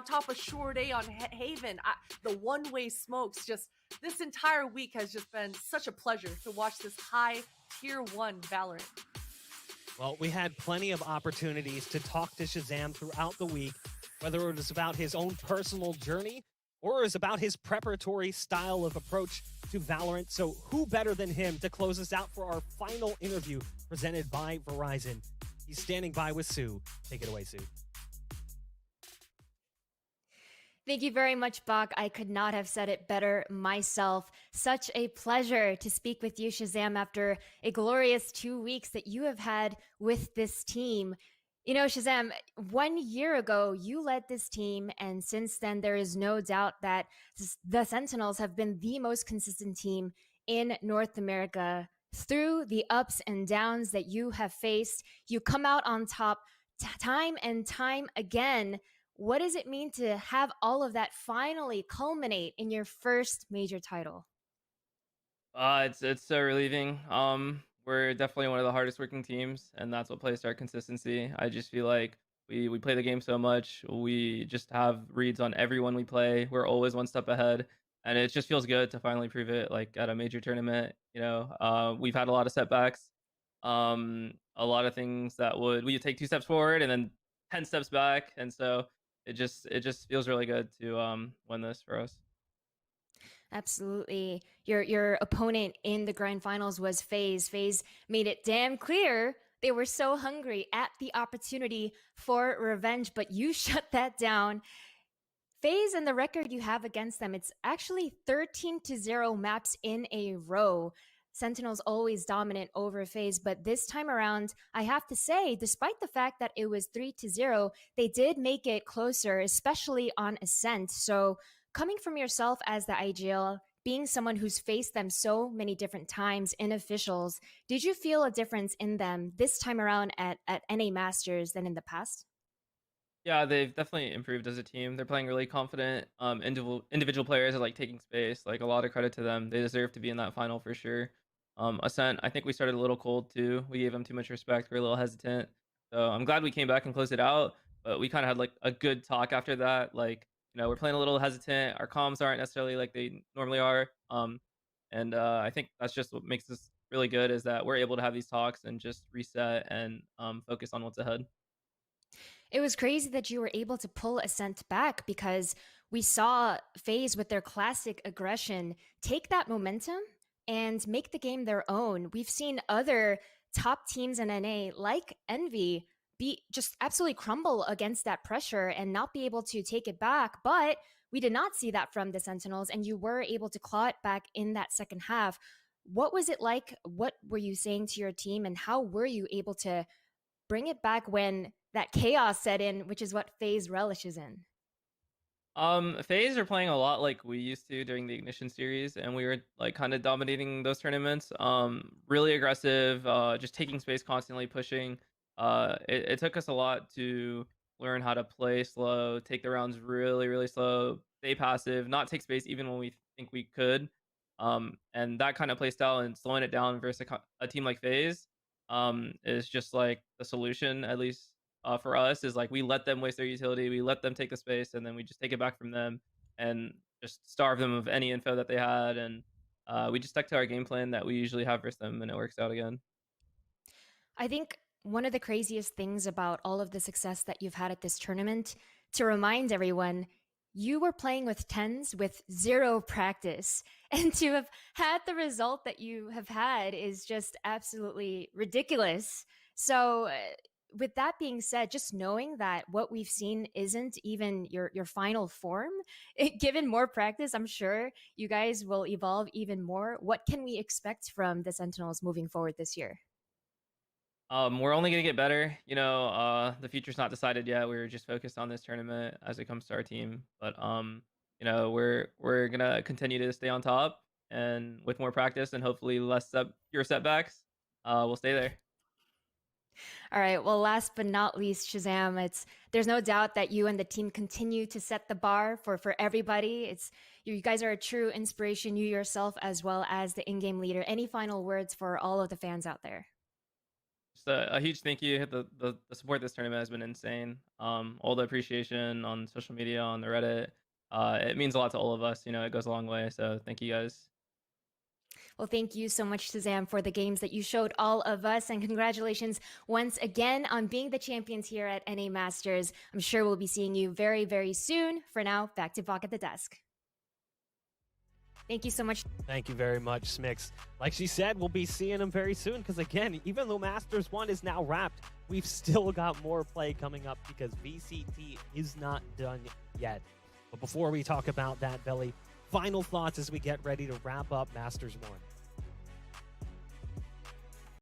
on top of Shore Day on Haven. The one-way smokes. Just this entire week has just been such a pleasure to watch this high tier 1 Valorant. Well, we had plenty of opportunities to talk to Shahzam throughout the week, whether it was about his own personal journey or it was about his preparatory style of approach to Valorant. So who better than him to close us out for our final interview presented by Verizon? He's standing by with Sue. Take it away, Sue. Thank you very much, Bach. I could not have said it better myself. Such a pleasure to speak with you, Shahzam, after a glorious 2 weeks that you have had with this team. You know, Shahzam, 1 year ago, you led this team, and since then, there is no doubt that the Sentinels have been the most consistent team in North America. Through the ups and downs that you have faced, you come out on top time and time again. What does it mean to have all of that finally culminate in your first major title? It's so relieving. We're definitely one of the hardest working teams, and that's what plays to our consistency. I just feel like we play the game so much. We just have reads on everyone we play. We're always one step ahead, and it just feels good to finally prove it. Like at a major tournament, we've had a lot of setbacks. A lot of things that we take 2 steps forward and then 10 steps back, and so it just feels really good to win this for us. Absolutely. Your opponent in the grand finals was FaZe. FaZe made it damn clear they were so hungry at the opportunity for revenge, but you shut that down. FaZe and the record you have against them, it's actually 13-0 maps in a row. Sentinels always dominant over FaZe, but this time around, I have to say, despite the fact that it was 3-0, they did make it closer, especially on Ascent. So coming from yourself as the IGL, being someone who's faced them so many different times in officials, did you feel a difference in them this time around at NA Masters than in the past? Yeah, they've definitely improved as a team. They're playing really confident. Individual players are like taking space. Like a lot of credit to them. They deserve to be in that final for sure. Ascent, I think we started a little cold too. We gave them too much respect. We were a little hesitant. So I'm glad we came back and closed it out. But we kind of had like a good talk after that. Like, we're playing a little hesitant. Our comms aren't necessarily like they normally are. And I think that's just what makes this really good is that we're able to have these talks and just reset and focus on what's ahead. It was crazy that you were able to pull Ascent back because we saw FaZe with their classic aggression take that momentum and make the game their own. We've seen other top teams in NA like Envy be just absolutely crumble against that pressure and not be able to take it back. But we did not see that from the Sentinels, and you were able to claw it back in that second half. What was it like? What were you saying to your team, and how were you able to bring it back when that chaos set in, which is what FaZe relishes in? FaZe are playing a lot like we used to during the Ignition series, and we were like kind of dominating those tournaments. Really aggressive, just taking space, constantly pushing. It took us a lot to learn how to play slow, take the rounds really, really slow, stay passive, not take space even when we think we could. And that kind of play style and slowing it down versus a team like FaZe is just like the solution, at least for us, is like we let them waste their utility, we let them take the space, and then we just take it back from them and just starve them of any info that they had. And we just stuck to our game plan that we usually have versus them, and it works out again. I think one of the craziest things about all of the success that you've had at this tournament, to remind everyone, you were playing with tenz with 0 practice, and to have had the result that you have had is just absolutely ridiculous. So with that being said, just knowing that what we've seen isn't even your final form, given more practice, I'm sure you guys will evolve even more. What can we expect from the Sentinels moving forward this year? We're only gonna get better. The future's not decided yet. We're just focused on this tournament as it comes to our team. But we're gonna continue to stay on top, and with more practice and hopefully less fewer setbacks, we'll stay there. All right. Well, last but not least, Shahzam, there's no doubt that you and the team continue to set the bar for everybody. You guys are a true inspiration, you yourself as well as the in-game leader. Any final words for all of the fans out there? Just a huge thank you. The support this tournament has been insane. All the appreciation on social media, on the Reddit. It means a lot to all of us. You know, it goes a long way. So thank you guys. Well, thank you so much, SHAZAM, for the games that you showed all of us. And congratulations once again on being the champions here at NA Masters. I'm sure we'll be seeing you very, very soon. For now, back to Bach at the desk. Thank you so much. Thank you very much, Smix. Like she said, we'll be seeing him very soon because, again, even though Masters 1 is now wrapped, we've still got more play coming up because VCT is not done yet. But before we talk about that, Belly, final thoughts as we get ready to wrap up Masters 1.